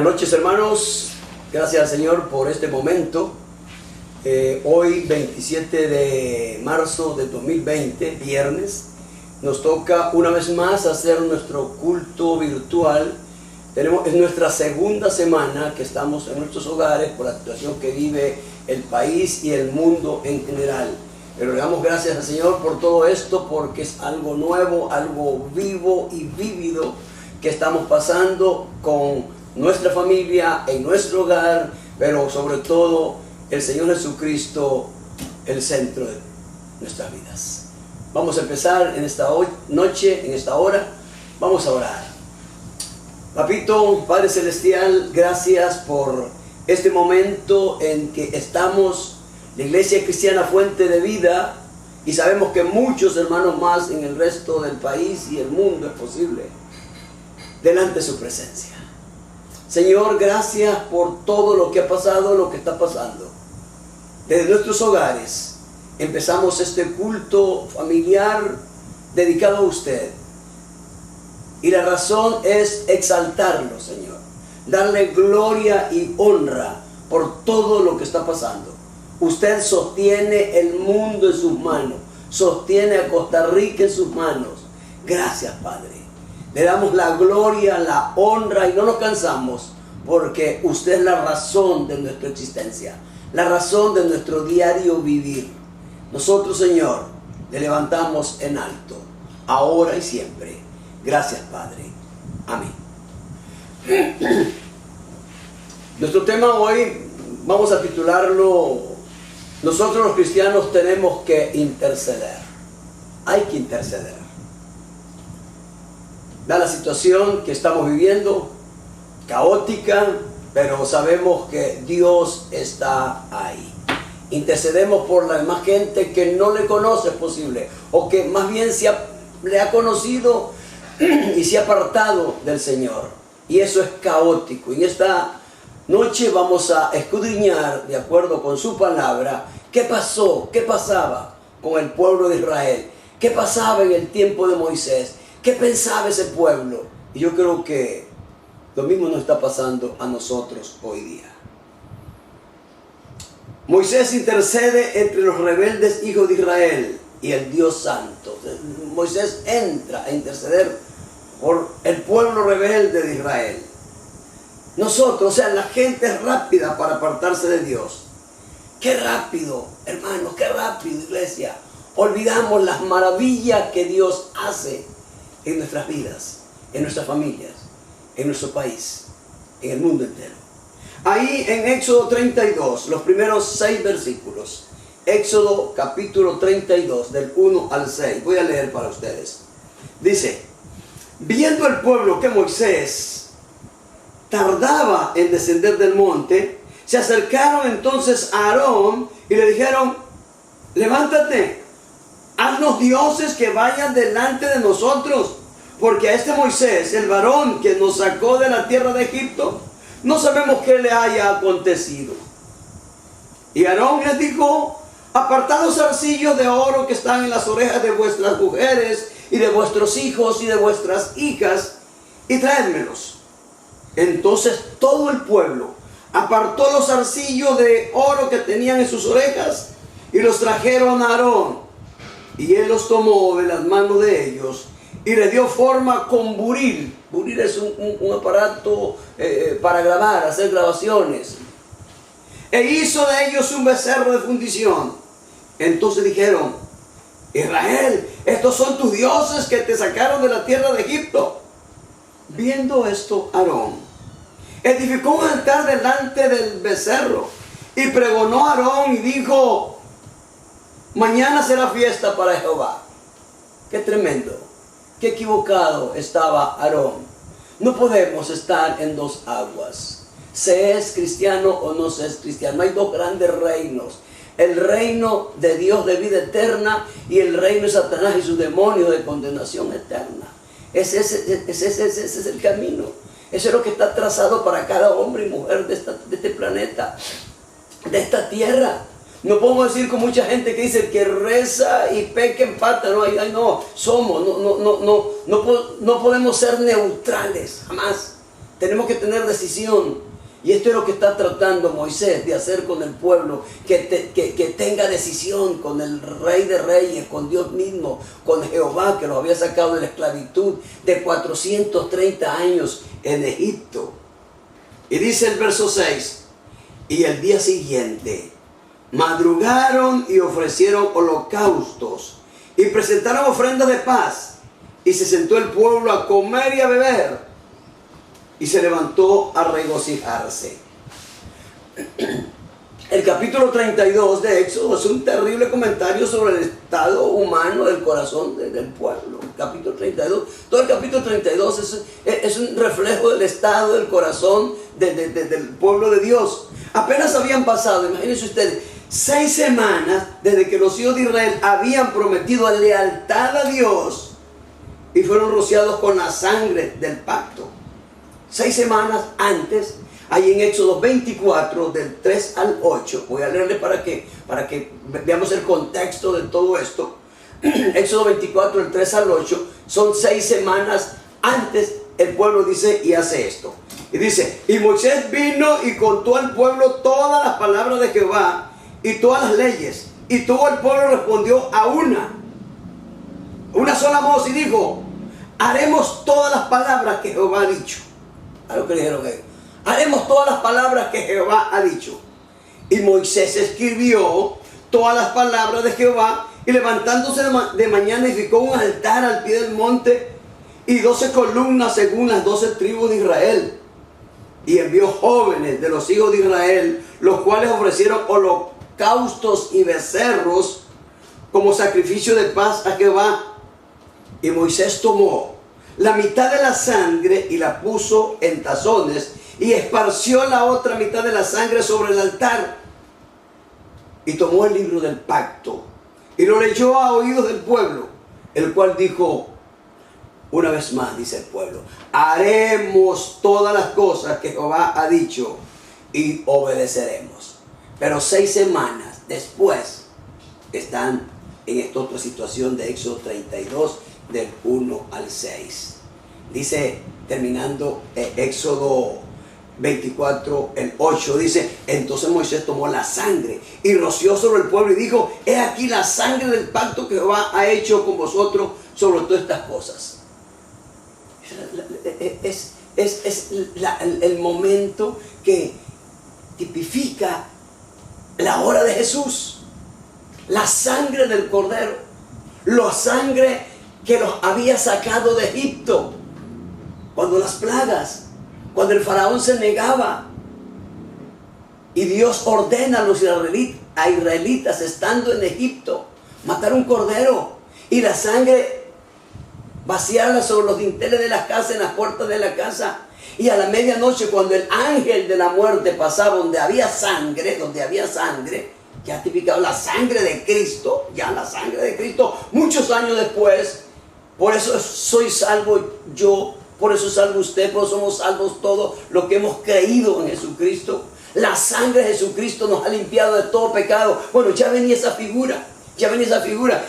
Buenas noches, hermanos. Gracias al Señor por este momento. Hoy 27 de marzo de 2020, viernes, nos toca una vez más hacer nuestro culto virtual. Es nuestra segunda semana que estamos en nuestros hogares por la situación que vive el país y el mundo en general. Pero le damos gracias al Señor por todo esto, porque es algo nuevo, algo vivo y vívido que estamos pasando con nuestra familia, en nuestro hogar, pero sobre todo el Señor Jesucristo, el centro de nuestras vidas. Vamos a empezar en esta noche, en esta hora, vamos a orar. Papito, Padre Celestial, gracias por este momento en que estamos, la Iglesia Cristiana Fuente de Vida, y sabemos que muchos hermanos más en el resto del país y el mundo es posible, delante de su presencia. Señor, gracias por todo lo que ha pasado, lo que está pasando. Desde nuestros hogares empezamos este culto familiar dedicado a usted. Y la razón es exaltarlo, Señor. Darle gloria y honra por todo lo que está pasando. Usted sostiene el mundo en sus manos. Sostiene a Costa Rica en sus manos. Gracias, Padre. Le damos la gloria, la honra y no nos cansamos, porque usted es la razón de nuestra existencia, la razón de nuestro diario vivir. Nosotros, Señor, le levantamos en alto, ahora y siempre. Gracias, Padre. Amén. Nuestro tema hoy vamos a titularlo: nosotros los cristianos tenemos que interceder. Hay que interceder. Da la situación que estamos viviendo, caótica, pero sabemos que Dios está ahí. Intercedemos por la demás gente que no le conoce, es posible, o que más bien le ha conocido y se ha apartado del Señor. Y eso es caótico. Y esta noche vamos a escudriñar, de acuerdo con su palabra, qué pasó, qué pasaba con el pueblo de Israel, qué pasaba en el tiempo de Moisés. ¿Qué pensaba ese pueblo? Y yo creo que lo mismo nos está pasando a nosotros hoy día. Moisés intercede entre los rebeldes hijos de Israel y el Dios Santo. Moisés entra a interceder por el pueblo rebelde de Israel. Nosotros, o sea, la gente es rápida para apartarse de Dios. ¡Qué rápido, hermanos! ¡Qué rápido, iglesia! Olvidamos las maravillas que Dios hace en nuestras vidas, en nuestras familias, en nuestro país, en el mundo entero. Ahí en Éxodo 32, los primeros 6 versículos, Éxodo capítulo 32, del 1 al 6, voy a leer para ustedes. Dice: viendo el pueblo que Moisés tardaba en descender del monte, se acercaron entonces a Aarón y le dijeron: levántate, haznos dioses que vayan delante de nosotros, porque a este Moisés, el varón que nos sacó de la tierra de Egipto, no sabemos qué le haya acontecido. Y Aarón les dijo: apartad los zarcillos de oro que están en las orejas de vuestras mujeres y de vuestros hijos y de vuestras hijas, y traédmelos. Entonces todo el pueblo apartó los zarcillos de oro que tenían en sus orejas y los trajeron a Aarón. Y él los tomó de las manos de ellos y les dio forma con buril. Buril es un aparato para grabar, hacer grabaciones. E hizo de ellos un becerro de fundición. Entonces dijeron: Israel, estos son tus dioses que te sacaron de la tierra de Egipto. Viendo esto, Aarón edificó un altar delante del becerro y pregonó a Aarón y dijo: mañana será fiesta para Jehová. Qué tremendo, qué equivocado estaba Aarón. No podemos estar en dos aguas. Se es cristiano o no se es cristiano. Hay dos grandes reinos: el reino de Dios de vida eterna y el reino de Satanás y sus demonios de condenación eterna. Ese es el camino. Eso es lo que está trazado para cada hombre y mujer de este planeta, de esta tierra. No podemos decir con mucha gente que dice que reza y peca empata. No, no podemos ser neutrales, jamás. tenemos que tener decisión. Y esto es lo que está tratando Moisés de hacer con el pueblo, que tenga decisión con el Rey de Reyes, con Dios mismo, con Jehová, que los había sacado de la esclavitud de 430 años en Egipto. Y dice el verso 6, y el día siguiente madrugaron y ofrecieron holocaustos y presentaron ofrendas de paz, y se sentó el pueblo a comer y a beber, y se levantó a regocijarse. El capítulo 32 de Éxodo es un terrible comentario sobre el estado humano del corazón del pueblo. El capítulo 32, todo el capítulo 32 es un reflejo del estado del corazón del pueblo de Dios. Apenas habían pasado, imagínense ustedes, 6 semanas desde que los hijos de Israel habían prometido lealtad a Dios y fueron rociados con la sangre del pacto. 6 semanas antes, ahí en Éxodo 24, del 3 al 8, voy a leerle para que veamos el contexto de todo esto. Éxodo 24, del 3 al 8, son 6 semanas antes el pueblo dice y hace esto. Y dice, y Moisés vino y contó al pueblo todas las palabras de Jehová y todas las leyes. Y todo el pueblo respondió a una sola voz y dijo, haremos todas las palabras que Jehová ha dicho. A lo que dijeron ellos. Haremos todas las palabras que Jehová ha dicho. Y Moisés escribió todas las palabras de Jehová y levantándose de mañana edificó un altar al pie del monte y 12 columnas según las 12 tribus de Israel. Y envió jóvenes de los hijos de Israel, los cuales ofrecieron holocaustos y becerros como sacrificio de paz a Jehová. Y Moisés tomó la mitad de la sangre y la puso en tazones y esparció la otra mitad de la sangre sobre el altar. Y tomó el libro del pacto y lo leyó a oídos del pueblo, el cual dijo, una vez más, dice el pueblo, haremos todas las cosas que Jehová ha dicho y obedeceremos. Pero 6 semanas después están en esta otra situación de Éxodo 32, del 1 al 6. Dice, terminando Éxodo 24, el 8, dice, entonces Moisés tomó la sangre y roció sobre el pueblo y dijo, he aquí la sangre del pacto que Jehová ha hecho con vosotros sobre todas estas cosas. Es el momento que tipifica la hora de Jesús. La sangre del Cordero, la sangre que los había sacado de Egipto, cuando las plagas, cuando el faraón se negaba y Dios ordena a los israelitas estando en Egipto matar un cordero y la sangre vaciarla sobre los dinteles de la casa, en las puertas de la casa. Y a la medianoche, cuando el ángel de la muerte pasaba donde había sangre, ya ha tipificado la sangre de Cristo, muchos años después. Por eso soy salvo yo, por eso es salvo usted, por eso somos salvos todos los que hemos creído en Jesucristo. La sangre de Jesucristo nos ha limpiado de todo pecado. Bueno, ya venía esa figura.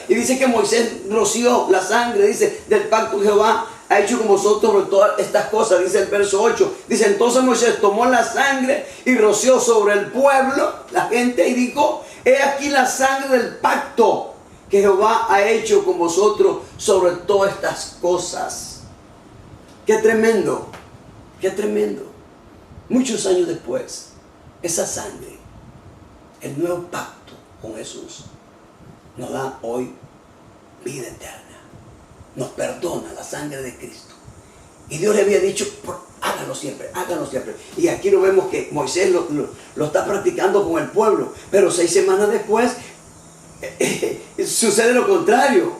Y dice que Moisés roció la sangre, dice, del pacto que Jehová ha hecho con vosotros sobre todas estas cosas. Dice el verso 8. Dice, entonces Moisés tomó la sangre y roció sobre el pueblo, la gente, y dijo, he aquí la sangre del pacto que Jehová ha hecho con vosotros sobre todas estas cosas. Qué tremendo, qué tremendo. Muchos años después, esa sangre, el nuevo pacto con Jesús, nos da hoy vida eterna. Nos perdona la sangre de Cristo. Y Dios le había dicho, háganlo siempre. Y aquí lo vemos que Moisés lo está practicando con el pueblo. Pero 6 semanas después sucede lo contrario.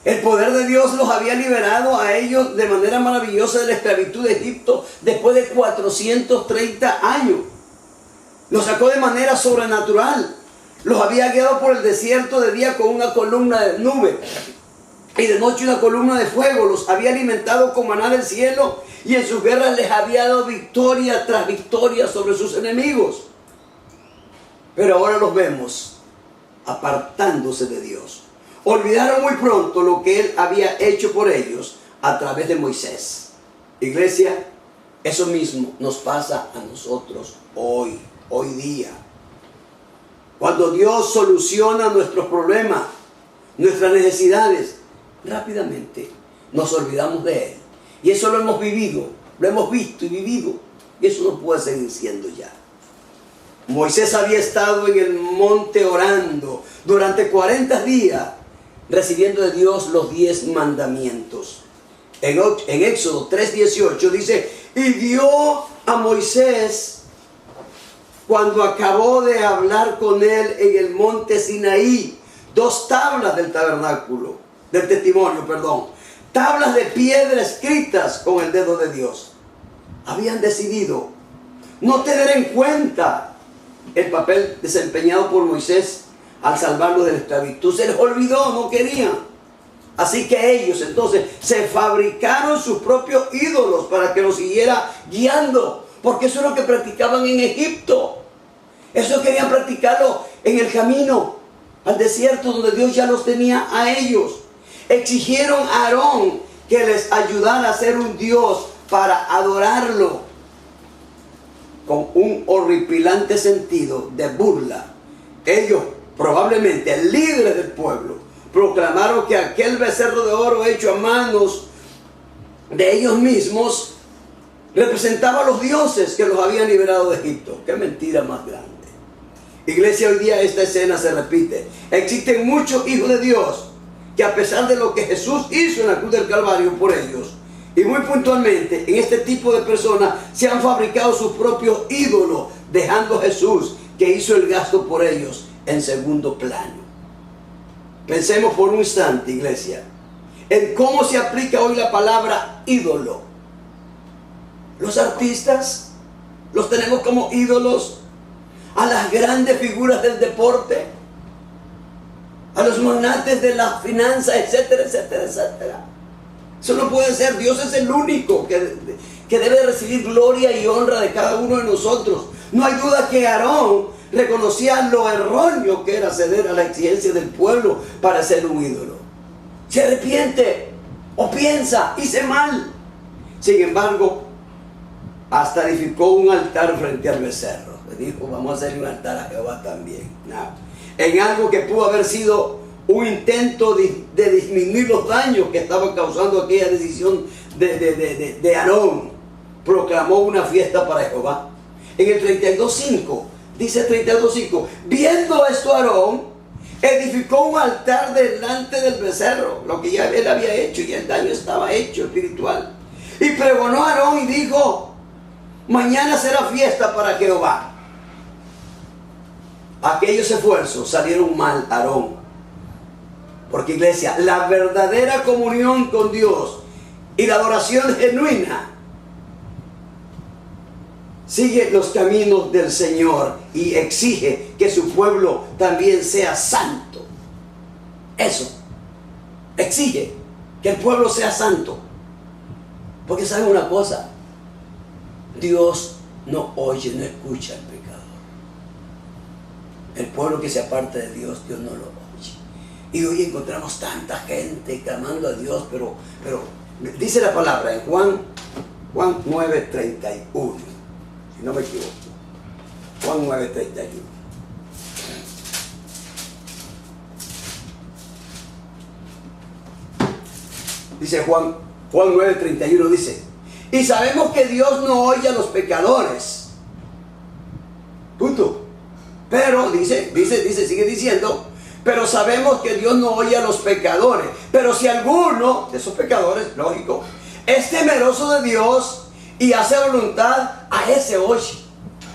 El poder de Dios los había liberado a ellos de manera maravillosa de la esclavitud de Egipto después de 430 años. Los sacó de manera sobrenatural. Los había guiado por el desierto de día con una columna de nube y de noche una columna de fuego. Los había alimentado con maná del cielo y en sus guerras les había dado victoria tras victoria sobre sus enemigos. Pero ahora los vemos apartándose de Dios. Olvidaron muy pronto lo que Él había hecho por ellos a través de Moisés. Iglesia, Eso mismo nos pasa a nosotros hoy día. Cuando Dios soluciona nuestros problemas, nuestras necesidades, rápidamente nos olvidamos de Él. Y eso lo hemos vivido, lo hemos visto y vivido. Y eso no puede seguir siendo ya. Moisés había estado en el monte orando durante 40 días, recibiendo de Dios los 10 mandamientos. En Éxodo 3:18 dice, y dio a Moisés, cuando acabó de hablar con él en el monte Sinaí, 2 tablas del tabernáculo, del testimonio, tablas de piedra escritas con el dedo de Dios. Habían decidido no tener en cuenta el papel desempeñado por Moisés al salvarlo de la esclavitud. Se les olvidó, no querían. Así que ellos entonces se fabricaron sus propios ídolos para que los siguiera guiando, porque eso es lo que practicaban en Egipto. Eso querían practicarlo en el camino al desierto, donde Dios ya los tenía a ellos. Exigieron a Aarón que les ayudara a ser un Dios para adorarlo, con un horripilante sentido de burla. Ellos, probablemente líderes del pueblo, proclamaron que aquel becerro de oro hecho a manos de ellos mismos representaba a los dioses que los habían liberado de Egipto. ¡Qué mentira más grande! Iglesia, hoy día esta escena se repite. Existen muchos hijos de Dios que, a pesar de lo que Jesús hizo en la cruz del Calvario por ellos, y muy puntualmente en este tipo de personas, se han fabricado sus propios ídolos, dejando a Jesús, que hizo el gasto por ellos, en segundo plano. Pensemos por un instante, iglesia, en cómo se aplica hoy la palabra ídolo. Los artistas los tenemos como ídolos, a las grandes figuras del deporte, a los magnates de las finanzas, etcétera, etcétera, etcétera. Eso no puede ser. Dios es el único que debe recibir gloria y honra de cada uno de nosotros. No hay duda que Aarón reconocía lo erróneo que era ceder a la exigencia del pueblo para ser un ídolo. Se arrepiente o piensa, hice mal. Sin embargo, hasta edificó un altar frente al becerro. Le dijo, vamos a hacer un altar a Jehová también. No. En algo que pudo haber sido un intento de disminuir los daños que estaba causando aquella decisión de Aarón, proclamó una fiesta para Jehová. En el 32:5, dice 32:5, viendo esto Aarón, edificó un altar delante del becerro, lo que ya él había hecho, y el daño estaba hecho espiritual. Y pregonó a Aarón y dijo, mañana será fiesta para Jehová. Aquellos esfuerzos salieron mal a Aarón. Porque, iglesia, la verdadera comunión con Dios y la adoración genuina sigue los caminos del Señor y exige que su pueblo también sea santo. Eso exige que el pueblo sea santo. Porque saben una cosa, Dios no oye, no escucha al pecador. El pueblo que se aparta de Dios, Dios no lo oye. Y hoy encontramos tanta gente clamando a Dios, pero dice la palabra en Juan 9:31, si no me equivoco. Juan 9:31. Dice Juan 9:31, dice, y sabemos que Dios no oye a los pecadores. Punto. Pero sigue diciendo, pero sabemos que Dios no oye a los pecadores. Pero si alguno de esos pecadores, lógico, es temeroso de Dios y hace voluntad, a ese oye.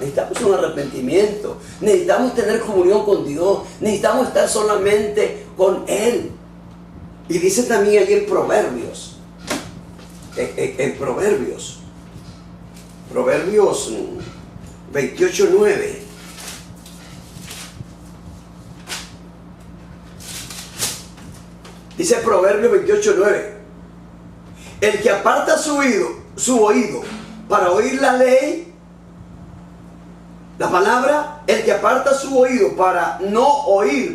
Necesitamos un arrepentimiento, necesitamos tener comunión con Dios, necesitamos estar solamente con Él. Y dice también allí en Proverbios, Proverbios 28:9. Dice Proverbios 28:9, el que aparta su oído para oír la ley, la palabra, el que aparta su oído para no oír,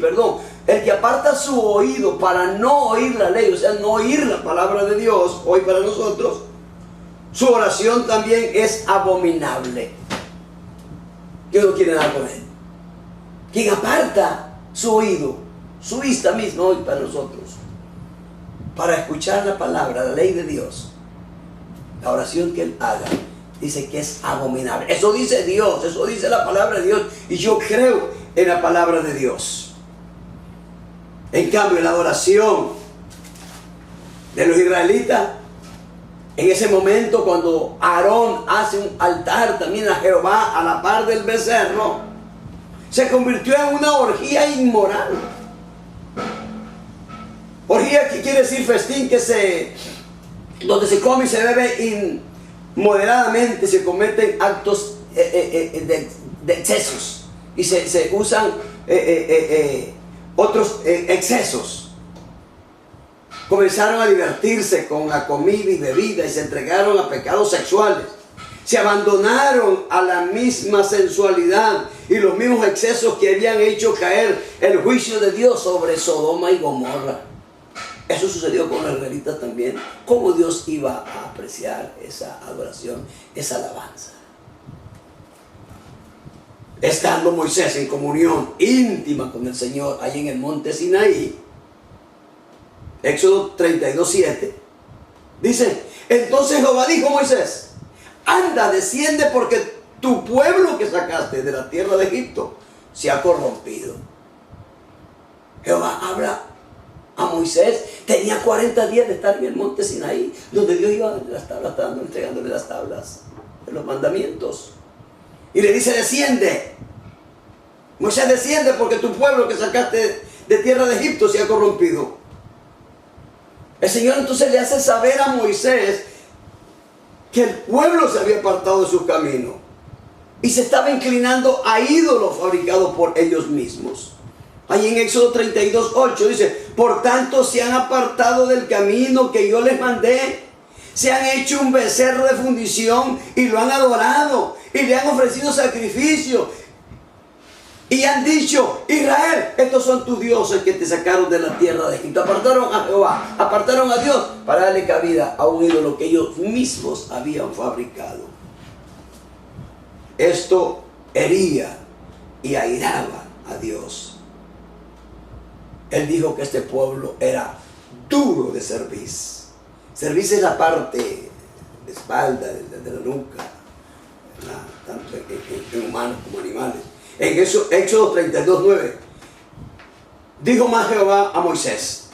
el que aparta su oído para no oír la ley, o sea, no oír la palabra de Dios hoy para nosotros, Su oración también es abominable. Dios no quiere nada con él. Quien aparta su oído, su vista misma hoy para nosotros, para escuchar la palabra, la ley de Dios, la oración que él haga, dice que es abominable. Eso dice Dios, eso dice la palabra de Dios, y yo creo en la palabra de Dios. En cambio, la adoración de los israelitas, en ese momento cuando Aarón hace un altar también a Jehová a la par del becerro, se convirtió en una orgía inmoral. Orgía, que quiere decir festín, donde se come y se bebe inmoderadamente, se cometen actos de excesos y se usan otros excesos. Comenzaron a divertirse con la comida y bebida y se entregaron a pecados sexuales. Se abandonaron a la misma sensualidad y los mismos excesos que habían hecho caer el juicio de Dios sobre Sodoma y Gomorra. Eso sucedió con los israelitas también. ¿Cómo Dios iba a apreciar esa adoración, esa alabanza? Estando Moisés en comunión íntima con el Señor allí en el monte Sinaí, Éxodo 32:7, dice: entonces Jehová dijo a Moisés: anda, desciende, porque tu pueblo que sacaste de la tierra de Egipto se ha corrompido. Jehová habla a Moisés, tenía 40 días de estar en el monte Sinaí, donde Dios iba a darle las tablas, entregándole las tablas de los mandamientos. Y le dice: desciende. Moisés, desciende, porque tu pueblo que sacaste de tierra de Egipto se ha corrompido. El Señor entonces le hace saber a Moisés que el pueblo se había apartado de sus caminos y se estaba inclinando a ídolos fabricados por ellos mismos. Ahí en Éxodo 32:8 dice: por tanto se han apartado del camino que yo les mandé, se han hecho un becerro de fundición y lo han adorado y le han ofrecido sacrificio. Y han dicho: Israel, estos son tus dioses que te sacaron de la tierra de Egipto. Apartaron a Jehová, apartaron a Dios para darle cabida a un ídolo que ellos mismos habían fabricado. Esto hería y airaba a Dios. Él dijo que este pueblo era duro de cerviz. Cerviz es la parte de espalda, de la nuca, tanto en humanos como animales. En Éxodo 32:9, dijo más Jehová a Moisés: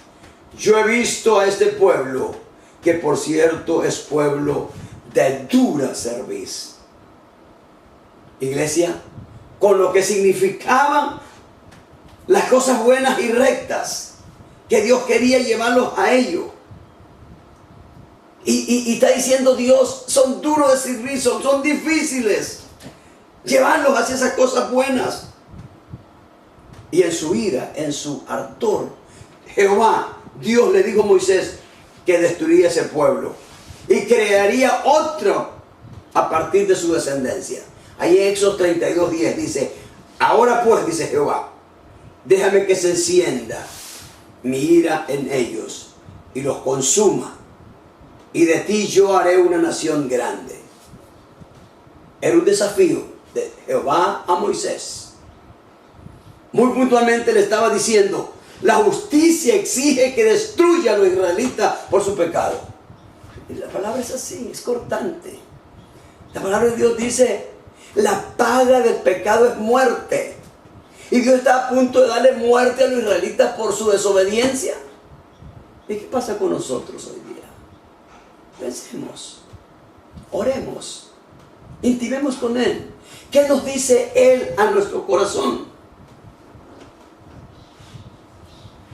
yo he visto a este pueblo, que por cierto es pueblo de dura cerviz. Iglesia, con lo que significaban las cosas buenas y rectas que Dios quería llevarlos a ello. Y está diciendo Dios: son duros de cerviz, son difíciles llevarlos hacia esas cosas buenas. Y en su ira, en su ardor, Jehová, Dios, le dijo a Moisés que destruiría ese pueblo y crearía otro a partir de su descendencia. Ahí en Éxodo 32:10 dice: ahora pues, dice Jehová, déjame que se encienda mi ira en ellos y los consuma, y de ti yo haré una nación grande. Era un desafío de Jehová a Moisés. Muy puntualmente le estaba diciendo: la justicia exige que destruya a los israelitas por su pecado. Y la palabra es así, es cortante. La palabra de Dios dice: la paga del pecado es muerte. Y Dios está a punto de darle muerte a los israelitas por su desobediencia. ¿Y qué pasa con nosotros hoy día? Pensemos, oremos, intimemos con Él. ¿Qué nos dice Él a nuestro corazón?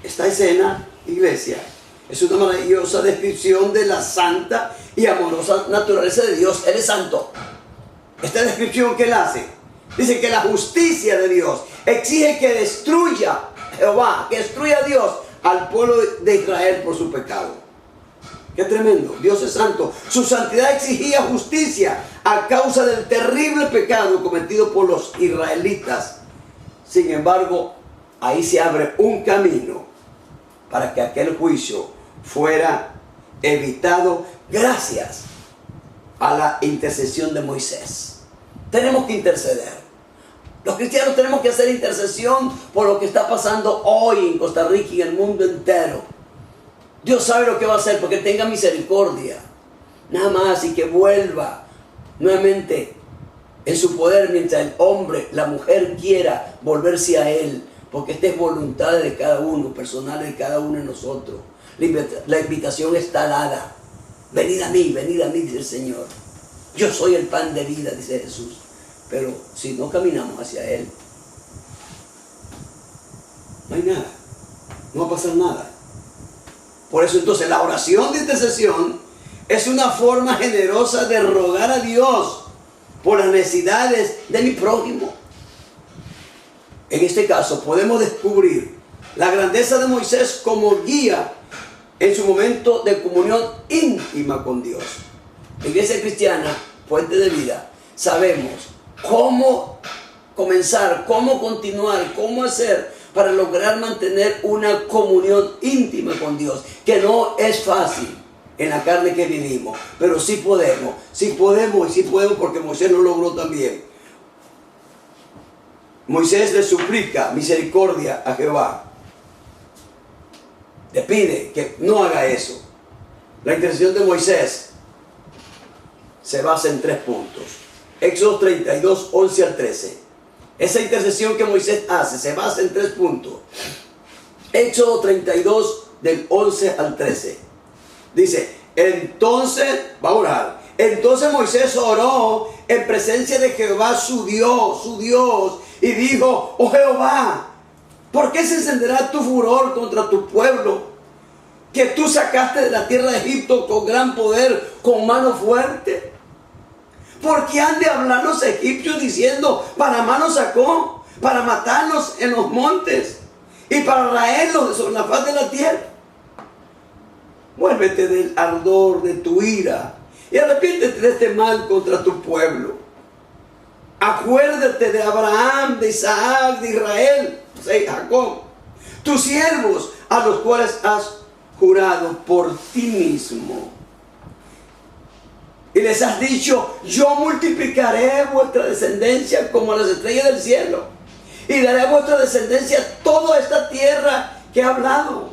Esta escena, iglesia, es una maravillosa descripción de la santa y amorosa naturaleza de Dios. Él es santo. Esta descripción que Él hace, dice que la justicia de Dios exige que destruya Jehová, que destruya a Dios al pueblo de Israel por su pecado. Qué tremendo. Dios es santo. Su santidad exigía justicia a causa del terrible pecado cometido por los israelitas. Sin embargo, ahí se abre un camino para que aquel juicio fuera evitado gracias a la intercesión de Moisés. Tenemos que interceder. Los cristianos tenemos que hacer intercesión por lo que está pasando hoy en Costa Rica y en el mundo entero. Dios sabe lo que va a hacer, porque tenga misericordia. Nada más, y que vuelva nuevamente en su poder mientras el hombre, la mujer quiera volverse a Él, porque esta es voluntad de cada uno, personal de cada uno de nosotros. La invitación está dada. Venid a mí, dice el Señor. Yo soy el pan de vida, dice Jesús. Pero si no caminamos hacia Él, no hay nada, no va a pasar nada. Por eso entonces la oración de intercesión es una forma generosa de rogar a Dios por las necesidades de mi prójimo. En este caso podemos descubrir la grandeza de Moisés como guía en su momento de comunión íntima con Dios. La Iglesia Cristiana, Fuente de Vida, sabemos cómo comenzar, cómo continuar, cómo hacer para lograr mantener una comunión íntima con Dios, que no es fácil en la carne que vivimos, pero sí podemos porque Moisés lo logró también. Moisés le suplica misericordia a Jehová, le pide que no haga eso. La intercesión de Moisés se basa en 3 puntos. Éxodo 32, 11 al 13. Esa intercesión que Moisés hace se basa en 3 puntos. Éxodo 32, del 11 al 13. Dice, entonces, va a orar. Entonces Moisés oró en presencia de Jehová su Dios, y dijo, oh Jehová, ¿por qué se encenderá tu furor contra tu pueblo, que tú sacaste de la tierra de Egipto con gran poder, con mano fuerte? ¿Por qué han de hablar los egipcios diciendo, para mano sacó, para matarnos en los montes y para raerlos sobre la faz de la tierra? Vuélvete del ardor de tu ira y arrepiéntete de este mal contra tu pueblo. Acuérdate de Abraham, de Isaac, de Israel, de Jacob, tus siervos, a los cuales has jurado por ti mismo. Y les has dicho, yo multiplicaré vuestra descendencia como las estrellas del cielo, y daré a vuestra descendencia toda esta tierra que he hablado,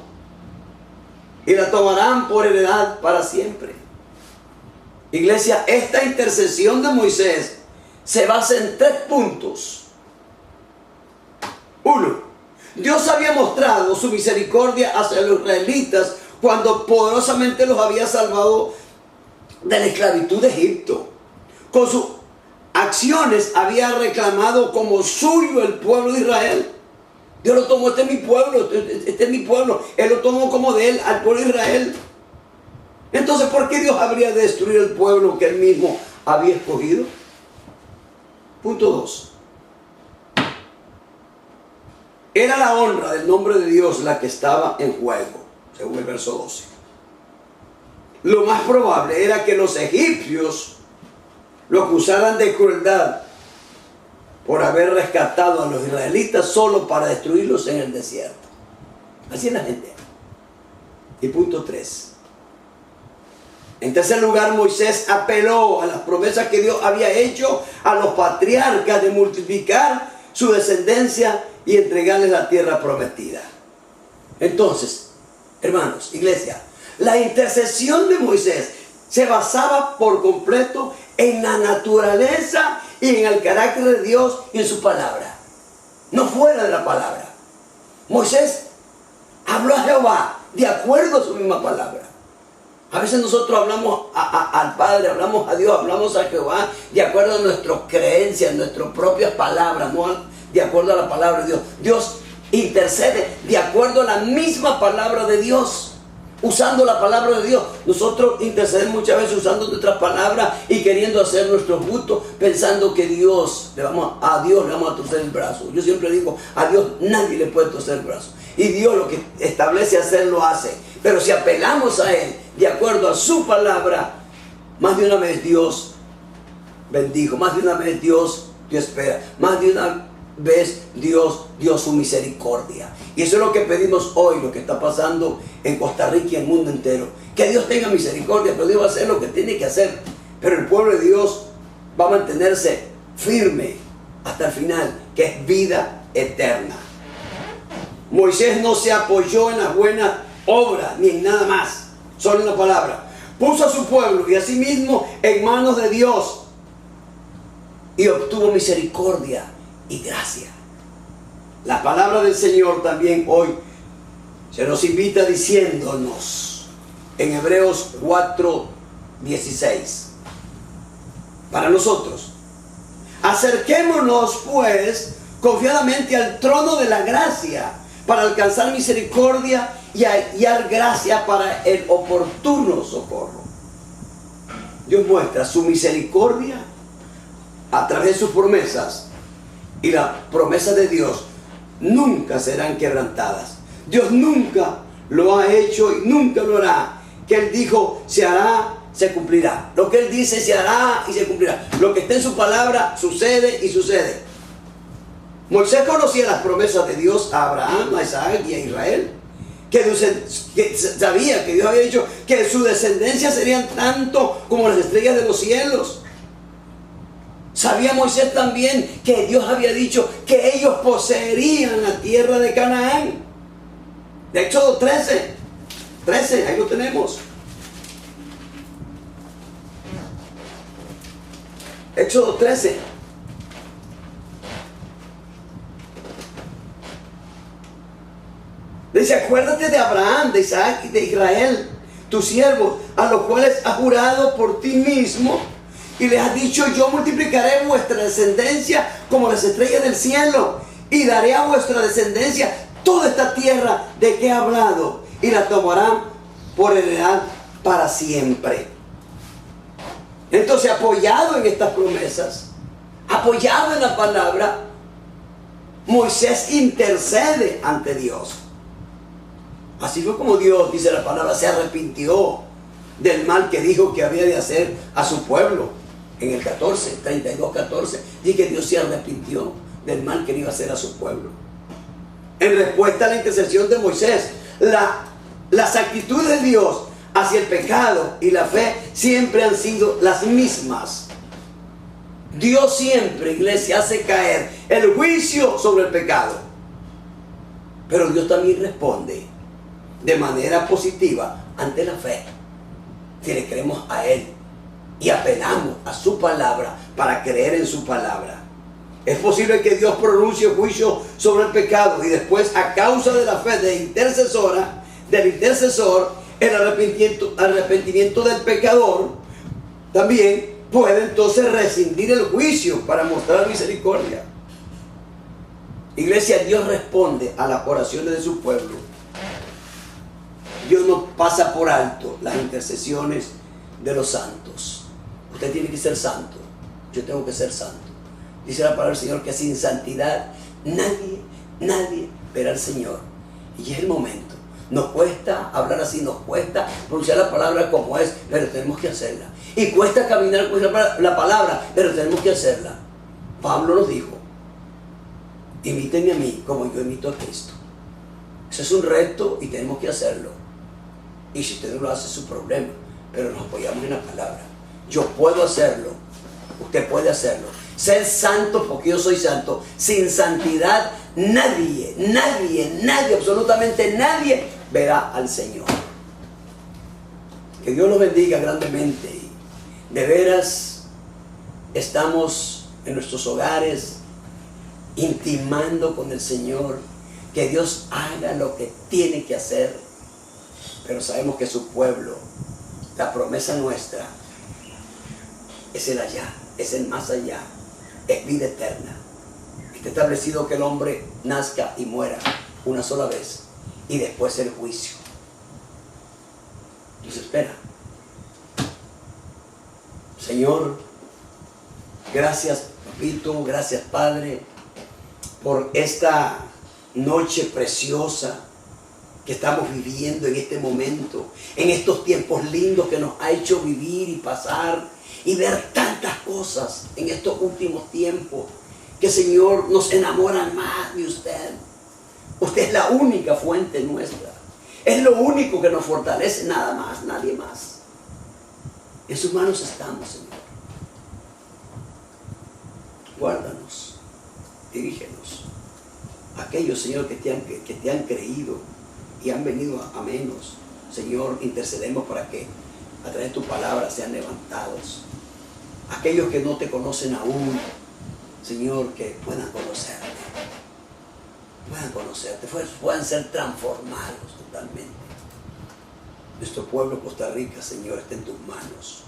y la tomarán por heredad para siempre. Iglesia, esta intercesión de Moisés se basa en 3 puntos. 1. Dios había mostrado su misericordia hacia los israelitas cuando poderosamente los había salvado de la esclavitud de Egipto. Con sus acciones había reclamado como suyo el pueblo de Israel. Dios lo tomó, este es mi pueblo, este es mi pueblo. Él lo tomó como de él, al pueblo de Israel. Entonces, ¿por qué Dios habría de destruir el pueblo que él mismo había escogido? Punto 2. Era la honra del nombre de Dios la que estaba en juego, según el verso 12. Lo más probable era que los egipcios lo acusaran de crueldad por haber rescatado a los israelitas solo para destruirlos en el desierto. Así es la gente. Y punto 3. En tercer lugar, Moisés apeló a las promesas que Dios había hecho a los patriarcas de multiplicar su descendencia y entregarles la tierra prometida. Entonces, hermanos, iglesia, la intercesión de Moisés se basaba por completo en la naturaleza y en el carácter de Dios y en su palabra, no fuera de la palabra. Moisés habló a Jehová de acuerdo a su misma palabra. A veces nosotros hablamos al Padre, hablamos a Dios, hablamos a Jehová de acuerdo a nuestras creencias, nuestras propias palabras, no de acuerdo a la palabra de Dios. Dios intercede de acuerdo a la misma palabra de Dios, usando la palabra de Dios. Nosotros intercedemos muchas veces usando nuestras palabras y queriendo hacer nuestros gustos, pensando que a Dios le vamos a torcer el brazo. Yo siempre digo, a Dios nadie le puede torcer el brazo. Y Dios lo que establece hacer, lo hace. Pero si apelamos a Él de acuerdo a su palabra, más de una vez Dios bendijo, más de una vez Dios espera, más de una vez Dios dio su misericordia. Y eso es lo que pedimos hoy, lo que está pasando en Costa Rica y en el mundo entero. Que Dios tenga misericordia, pero Dios va a hacer lo que tiene que hacer. Pero el pueblo de Dios va a mantenerse firme hasta el final, que es vida eterna. Moisés no se apoyó en las buenas obras ni en nada más, solo en la palabra. Puso a su pueblo y a sí mismo en manos de Dios y obtuvo misericordia y gracia. La palabra del Señor también hoy se nos invita diciéndonos en Hebreos 4:16 para nosotros: acerquémonos pues confiadamente al trono de la gracia para alcanzar misericordia y hallar gracia para el oportuno socorro. Dios muestra su misericordia a través de sus promesas, y las promesas de Dios nunca serán quebrantadas. Dios nunca lo ha hecho y nunca lo hará. Que Él dijo se hará, se cumplirá. Lo que Él dice se hará y se cumplirá. Lo que está en su palabra sucede y sucede. Moisés conocía las promesas de Dios a Abraham, a Isaac y a Israel. Que sabía que Dios había dicho que su descendencia serían tanto como las estrellas de los cielos. Sabía Moisés también que Dios había dicho que ellos poseerían la tierra de Canaán. De Éxodo 13, ahí lo tenemos. Éxodo 13. Dice: acuérdate de Abraham, de Isaac y de Israel, tus siervos, a los cuales has jurado por ti mismo, y les has dicho: yo multiplicaré vuestra descendencia como las estrellas del cielo, y daré a vuestra descendencia toda esta tierra de que he hablado, y la tomarán por heredad para siempre. Entonces, apoyado en estas promesas, apoyado en la palabra, Moisés intercede ante Dios. Así fue como Dios, dice la palabra, se arrepintió del mal que dijo que había de hacer a su pueblo. En el 32:14, dice que Dios se arrepintió del mal que iba a hacer a su pueblo. En respuesta a la intercesión de Moisés, las actitudes de Dios hacia el pecado y la fe siempre han sido las mismas. Dios siempre, iglesia, hace caer el juicio sobre el pecado. Pero Dios también responde de manera positiva ante la fe, si le creemos a Él y apelamos a su palabra para creer en su palabra. Es posible que Dios pronuncie juicio sobre el pecado y después, a causa de la fe del intercesor, el arrepentimiento del pecador también puede entonces rescindir el juicio para mostrar misericordia. Iglesia, Dios responde a las oraciones de su pueblo. Dios no pasa por alto las intercesiones de los santos. Usted tiene que ser santo. Yo tengo que ser santo. Dice la palabra del Señor que sin santidad nadie verá al Señor. Y es el momento. Nos cuesta hablar así, nos cuesta pronunciar la palabra como es, pero tenemos que hacerla. Y cuesta caminar con la palabra, pero tenemos que hacerla. Pablo nos dijo: imítenme a mí como yo imito a Cristo. Eso es un reto y tenemos que hacerlo. Y si usted no lo hace, es su problema, pero nos apoyamos en la palabra. Yo puedo hacerlo, usted puede hacerlo. Ser santo porque yo soy santo. Sin santidad nadie, absolutamente nadie verá al Señor. Que Dios los bendiga grandemente. De veras, estamos en nuestros hogares intimando con el Señor, que Dios haga lo que tiene que hacer. Pero sabemos que su pueblo, la promesa nuestra, es el allá, es el más allá, es vida eterna. Está establecido que el hombre nazca y muera una sola vez y después el juicio. Dios espera. Señor, gracias, papito, gracias, Padre, por esta noche preciosa que estamos viviendo en este momento, en estos tiempos lindos que nos ha hecho vivir y pasar y ver tantas cosas en estos últimos tiempos que, Señor, nos enamoran más de usted. Usted es la única fuente nuestra, es lo único que nos fortalece, nada más, nadie más. En sus manos estamos, Señor. Guárdanos, dirígenos. Aquellos, Señor, que te han creído y han venido a menos, Señor, intercedemos para que a través de tu palabra sean levantados. Aquellos que no te conocen aún, Señor, que puedan conocerte, puedan ser transformados totalmente. Nuestro pueblo Costa Rica, Señor, está en tus manos.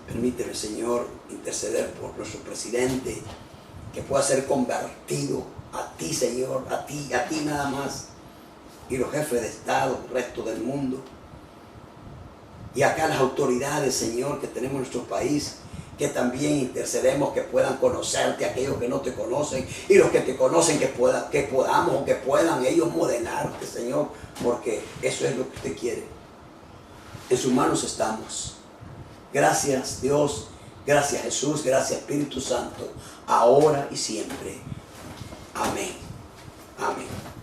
Permíteme, Señor, interceder por nuestro presidente, que pueda ser convertido a ti, Señor, a ti nada más, y los jefes de Estado, el resto del mundo. Y acá las autoridades, Señor, que tenemos en nuestro país, que también intercedemos, que puedan conocerte, aquellos que no te conocen, y los que te conocen, que puedan ellos modelarte, Señor, porque eso es lo que usted quiere. En sus manos estamos. Gracias, Dios, gracias, Jesús, gracias, Espíritu Santo, ahora y siempre. Amén. Amén.